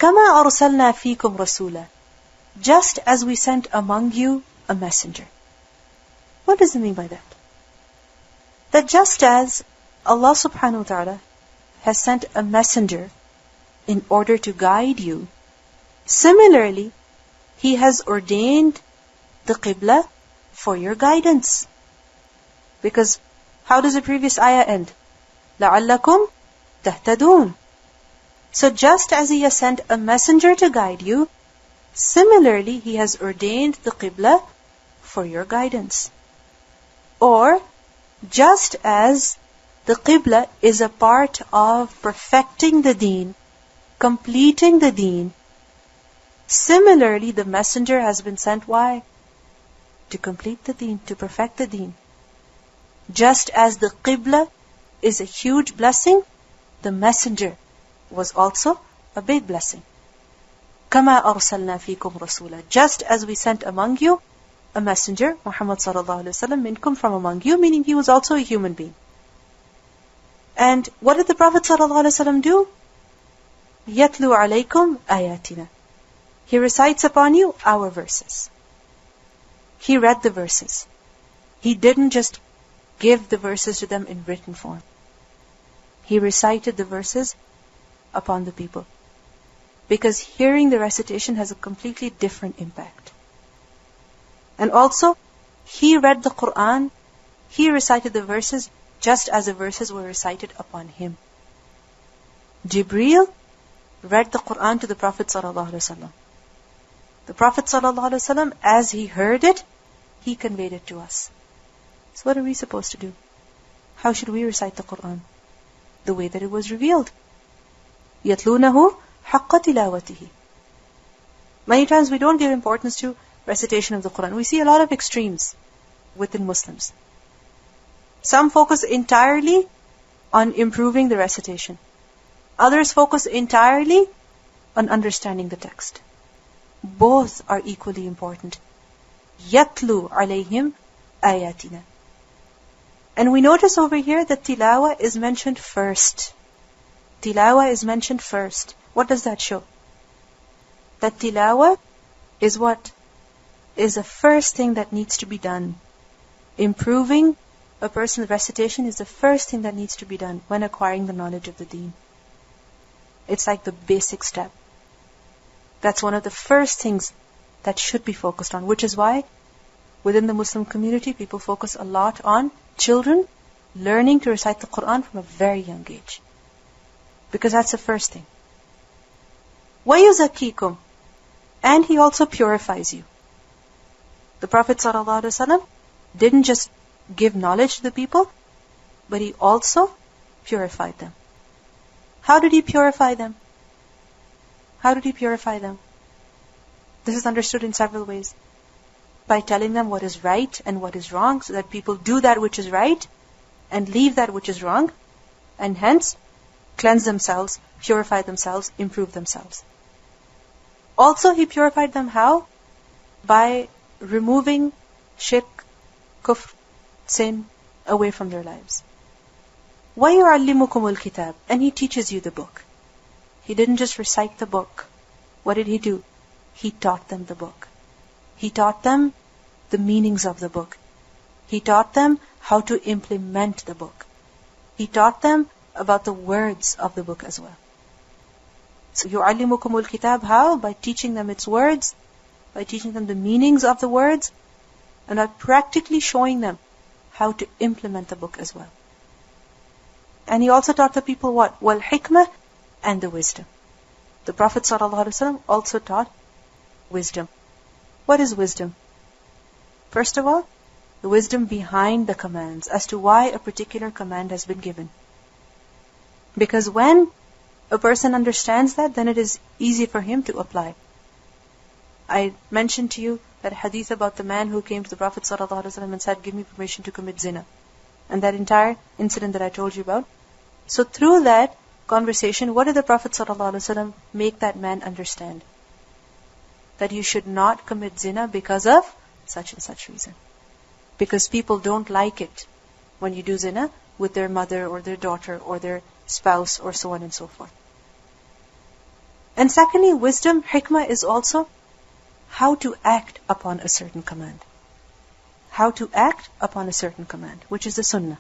كَمَا أَرْسَلْنَا فِيكُمْ رَسُولًا, just as we sent among you a messenger. What does it mean by that? That just as Allah subhanahu wa ta'ala has sent a messenger in order to guide you, similarly, He has ordained the Qibla for your guidance. Because how does the previous ayah end? لَعَلَّكُمْ تَهْتَدُونَ. So just as He has sent a messenger to guide you, similarly He has ordained the Qibla for your guidance. Or, just as the Qibla is a part of perfecting the deen, completing the deen, similarly the messenger has been sent, why? To complete the deen, to perfect the deen. Just as the Qibla is a huge blessing, the messenger was also a big blessing. كَمَا أَرْسَلْنَا فِيكُمْ رَسُولًا, just as we sent among you a messenger, Muhammad sallallahu alaihi wasallam, minkum, from among you, meaning he was also a human being. And what did the Prophet sallallahu alaihi wasallam do? يَتْلُو عَلَيْكُمْ آيَاتِنَا, he recites upon you our verses. He read the verses. He didn't just give the verses to them in written form. He recited the verses upon the people. Because hearing the recitation has a completely different impact. And also, he read the Quran, he recited the verses just as the verses were recited upon him. Jibreel read the Quran to the Prophet ﷺ. The Prophet ﷺ, as he heard it, he conveyed it to us. So what are we supposed to do? How should we recite the Quran? The way that it was revealed. يَتْلُونَهُ حَقَّ تِلَاوَتِهِ. Many times we don't give importance to recitation of the Quran. We see a lot of extremes within Muslims. Some focus entirely on improving the recitation. Others focus entirely on understanding the text. Both are equally important. يَتْلُو عَلَيْهِمْ آيَاتِنَا. And we notice over here that tilawa is mentioned first. Tilawa is mentioned first. What does that show? That tilawa is what? Is the first thing that needs to be done. Improving a person's recitation is the first thing that needs to be done when acquiring the knowledge of the deen. It's like the basic step. That's one of the first things that should be focused on, which is why within the Muslim community people focus a lot on children learning to recite the Quran from a very young age. Because that's the first thing. وَيُزَكِّيكُمْ, and He also purifies you. The Prophet ﷺ didn't just give knowledge to the people, but He also purified them. How did He purify them? How did He purify them? This is understood in several ways. By telling them what is right and what is wrong, so that people do that which is right and leave that which is wrong, and hence cleanse themselves, purify themselves, improve themselves. Also, He purified them how? By removing shirk, kufr, sin away from their lives. وَيُعَلِّمُكُمُ الْكِتَابِ, and He teaches you the book. He didn't just recite the book. What did He do? He taught them the book. He taught them the meanings of the book. He taught them how to implement the book. He taught them about the words of the book as well. So يُعَلِّمُكُمُ الْكِتَابِ, how? By teaching them its words, by teaching them the meanings of the words, and by practically showing them how to implement the book as well. And He also taught the people what? وَالْحِكْمَةِ, and the wisdom. The Prophet ﷺ also taught wisdom. What is wisdom? First of all, the wisdom behind the commands, as to why a particular command has been given. Because when a person understands that, then it is easy for him to apply. I mentioned to you that hadith about the man who came to the Prophet ﷺ and said, "Give me permission to commit zina." And that entire incident that I told you about. So through that conversation, what did the Prophet ﷺ make that man understand? That you should not commit zina because of such and such reason. Because people don't like it when you do zina with their mother or their daughter or their spouse or so on and so forth. And secondly, wisdom, hikmah, is also how to act upon a certain command. How to act upon a certain command, which is the sunnah.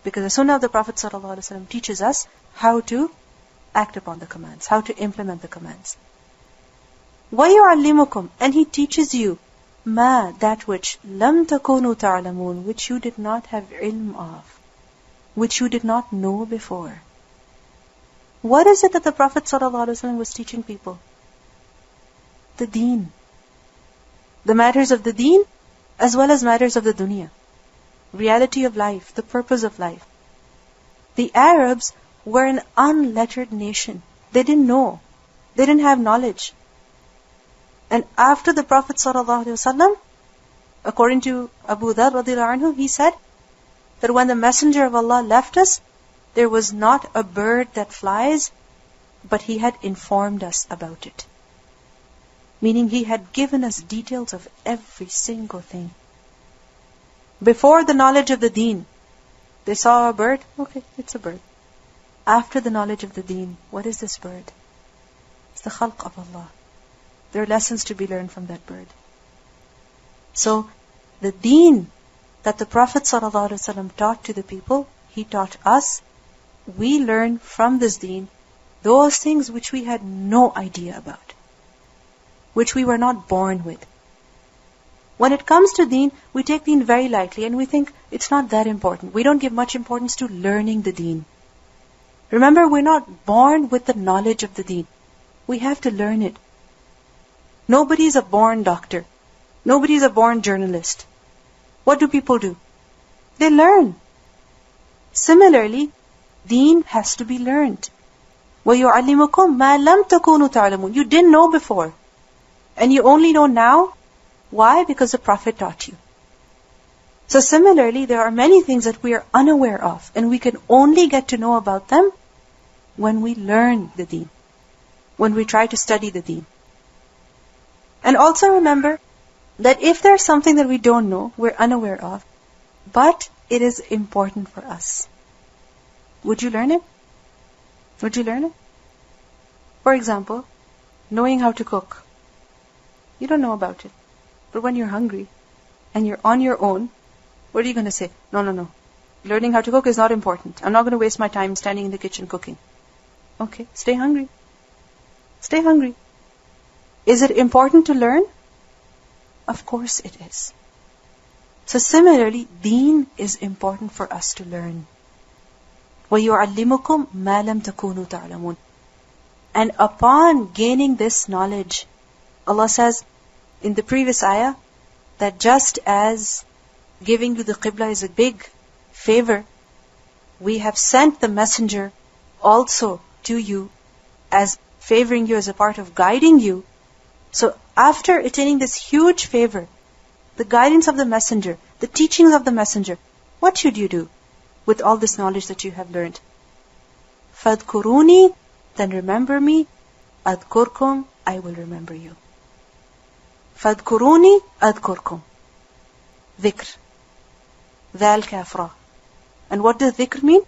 Because the sunnah of the Prophet ﷺ teaches us how to act upon the commands, how to implement the commands. وَيُعَلِّمُكُمْ, and He teaches you مَا, that which لَمْ تَكُونُوا تَعْلَمُونَ, which you did not have ilm of, which you did not know before. What is it that the Prophet ﷺ was teaching people? The deen. The matters of the deen, as well as matters of the dunya. Reality of life, the purpose of life. The Arabs were an unlettered nation. They didn't know. They didn't have knowledge. And after the Prophet ﷺ, according to Abu Dharr radiallahu anhu, he said that when the Messenger of Allah left us, there was not a bird that flies, but he had informed us about it. Meaning he had given us details of every single thing. Before the knowledge of the deen, they saw a bird, okay, it's a bird. After the knowledge of the deen, what is this bird? It's the khalq of Allah. There are lessons to be learned from that bird. So, the deen that the Prophet ﷺ taught to the people, He taught us. We learn from this deen those things which we had no idea about, which we were not born with. When it comes to deen, we take deen very lightly and we think it's not that important. We don't give much importance to learning the deen. Remember, we're not born with the knowledge of the deen. We have to learn it. Nobody is a born doctor. Nobody is a born journalist. What do people do? They learn. Similarly, deen has to be learned. وَيُعَلِّمُكُمْ مَا لَمْ تَكُونُوا تَعْلَمُونَ. You didn't know before. And you only know now. Why? Because the Prophet taught you. So similarly, there are many things that we are unaware of, and we can only get to know about them when we learn the deen, when we try to study the deen. And also remember that if there's something that we don't know, we're unaware of, but it is important for us, would you learn it? Would you learn it? For example, knowing how to cook. You don't know about it. But when you're hungry and you're on your own, what are you going to say? No. Learning how to cook is not important. I'm not going to waste my time standing in the kitchen cooking. Okay, stay hungry. Stay hungry. Is it important to learn? Of course it is. So similarly, deen is important for us to learn. وَيُعَلِّمُكُمْ مَا لَمْ تَكُونُوا تَعْلَمُونَ. And upon gaining this knowledge, Allah says in the previous ayah that just as giving you the qibla is a big favor, we have sent the messenger also to you as favoring you as a part of guiding you. So after attaining this huge favor, the guidance of the messenger, the teachings of the messenger, what should you do with all this knowledge that you have learned? فَاذْكُرُونِي, then remember me. أَذْكُرْكُمْ, I will remember you. فَاذْكُرُونِي أَذْكُرْكُمْ. Dhikr. ذَا الْكَافْرَةِ. And what does dhikr mean?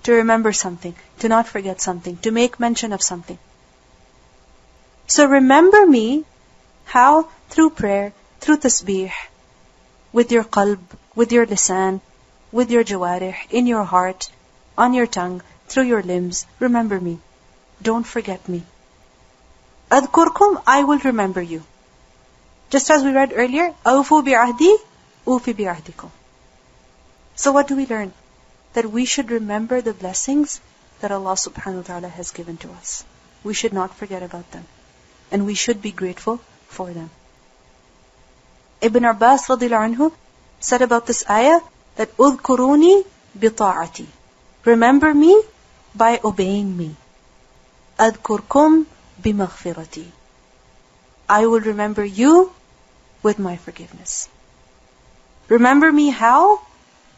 To remember something, to not forget something, to make mention of something. So remember me, how? Through prayer, through tasbih, with your qalb, with your lisan, with your jawarih, in your heart, on your tongue, through your limbs. Remember me. Don't forget me. أذكركم, I will remember you. Just as we read earlier, أوفوا بعهدي أوفي بعهدكم. So what do we learn? That we should remember the blessings that Allah subhanahu wa ta'ala has given to us. We should not forget about them. And we should be grateful for them. Ibn Abbas radiallahu anhu said about this ayah that أذكروني بطاعتي. Remember me by obeying me. أذكركم بمغفرتي. I will remember you with my forgiveness. Remember me how?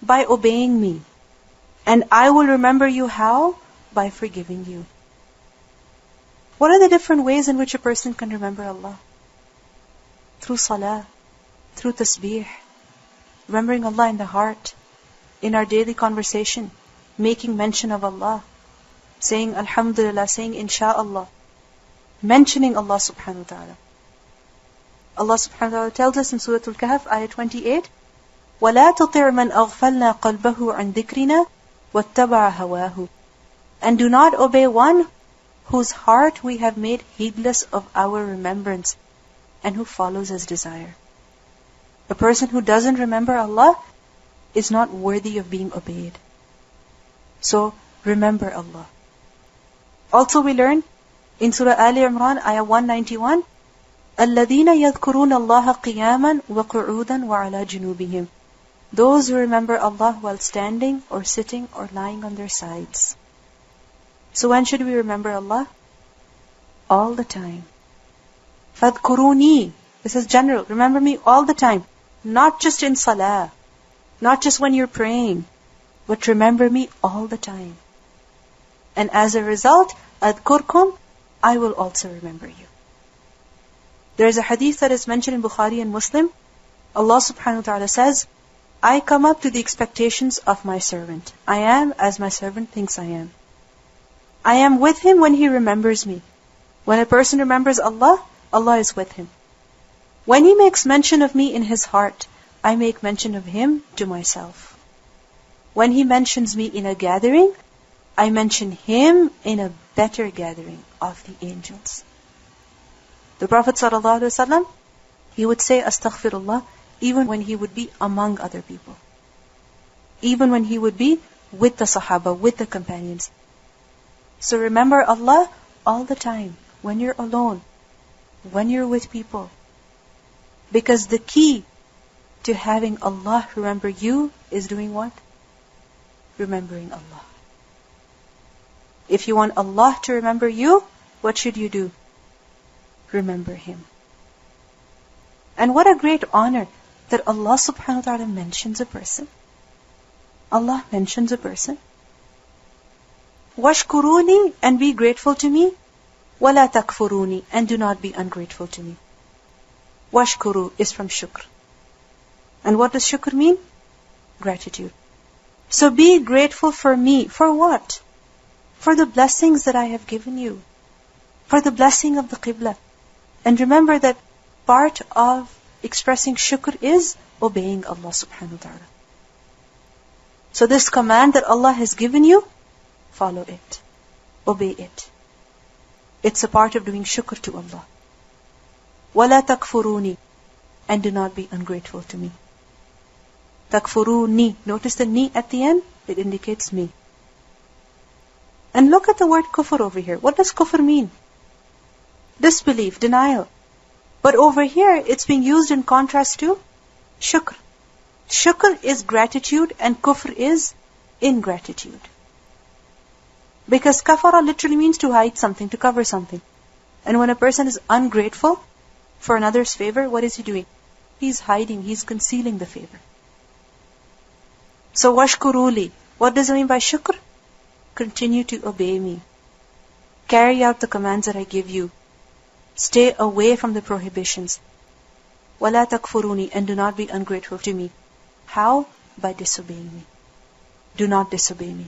By obeying me. And I will remember you how? By forgiving you. What are the different ways in which a person can remember Allah? Through salah, through tasbih, remembering Allah in the heart, in our daily conversation, making mention of Allah, saying Alhamdulillah, saying Insha'Allah, mentioning Allah subhanahu wa ta'ala. Allah subhanahu wa ta'ala tells us in Surah Al-Kahf, ayah 28, وَلَا تُطِعْ مَنْ أَغْفَلْنَا قَلْبَهُ عَنْ ذِكْرِنَا وَاتَّبَعَ هَوَاهُ. And do not obey one whose heart we have made heedless of our remembrance and who follows his desire. A person who doesn't remember Allah is not worthy of being obeyed. So, remember Allah. Also we learn in Surah Ali Imran, ayah 191, الَّذِينَ يَذْكُرُونَ اللَّهَ قِيَامًا وَقُعُودًا وَعَلَى جُنُوبِهِمْ. Those who remember Allah while standing or sitting or lying on their sides. So when should we remember Allah? All the time. فَاذْكُرُونِي. This is general. Remember me all the time. Not just in salah. Not just when you're praying. But remember me all the time. And as a result, أَذْكُرْكُمْ, I will also remember you. There is a hadith that is mentioned in Bukhari and Muslim. Allah subhanahu wa ta'ala says, I come up to the expectations of my servant. I am as my servant thinks I am. I am with him when he remembers me. When a person remembers Allah, Allah is with him. When he makes mention of me in his heart, I make mention of him to myself. When he mentions me in a gathering, I mention him in a better gathering of the angels. The Prophet ﷺ, he would say astaghfirullah even when he would be among other people. Even when he would be with the Sahaba, with the companions. So remember Allah all the time, when you're alone, when you're with people. Because the key to having Allah remember you is doing what? Remembering Allah. If you want Allah to remember you, what should you do? Remember Him. And what a great honor that Allah subhanahu wa ta'ala mentions a person. Allah mentions a person. وَاشْكُرُونِي, and be grateful to me. وَلَا تَكْفُرُونِي, and do not be ungrateful to me. وَاشْكُرُ is from shukr. And what does shukr mean? Gratitude. So be grateful for me. For what? For the blessings that I have given you. For the blessing of the Qibla. And remember that part of expressing shukr is obeying Allah subhanahu wa ta'ala. So this command that Allah has given you, follow it. Obey it. It's a part of doing shukr to Allah. وَلَا تَكْفُرُونِي, and do not be ungrateful to me. تَكْفُرُونِي, notice the ni at the end, it indicates me. And look at the word kufr over here. What does kufr mean? Disbelief, denial. But over here, it's being used in contrast to shukr. Shukr is gratitude and kufr is ingratitude. Because kafara literally means to hide something, to cover something. And when a person is ungrateful for another's favor, what is he doing? He's hiding, he's concealing the favor. So washkuruli, what does it mean by shukr? Continue to obey me. Carry out the commands that I give you. Stay away from the prohibitions. وَلَا تَكْفُرُونِي, and do not be ungrateful to me. How? By disobeying me. Do not disobey me.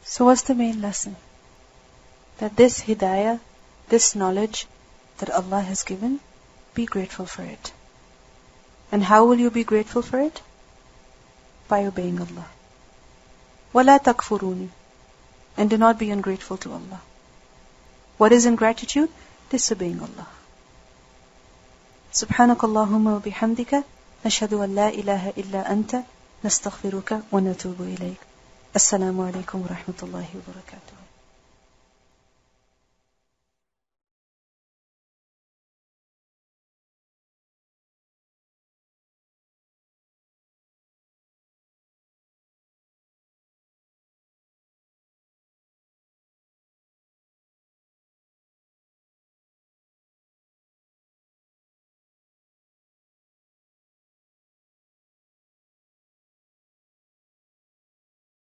So what's the main lesson? That this hidayah, this knowledge that Allah has given, be grateful for it. And how will you be grateful for it? By obeying Allah. وَلَا تَكْفُرُونِي, and do not be ungrateful to Allah. What is ingratitude? Disobeying Allah. سبحانك اللهم وبحمدك نشهد أن لا إله إلا أنت نستغفرك ونتوب إليك. السلام عليكم ورحمة الله وبركاته.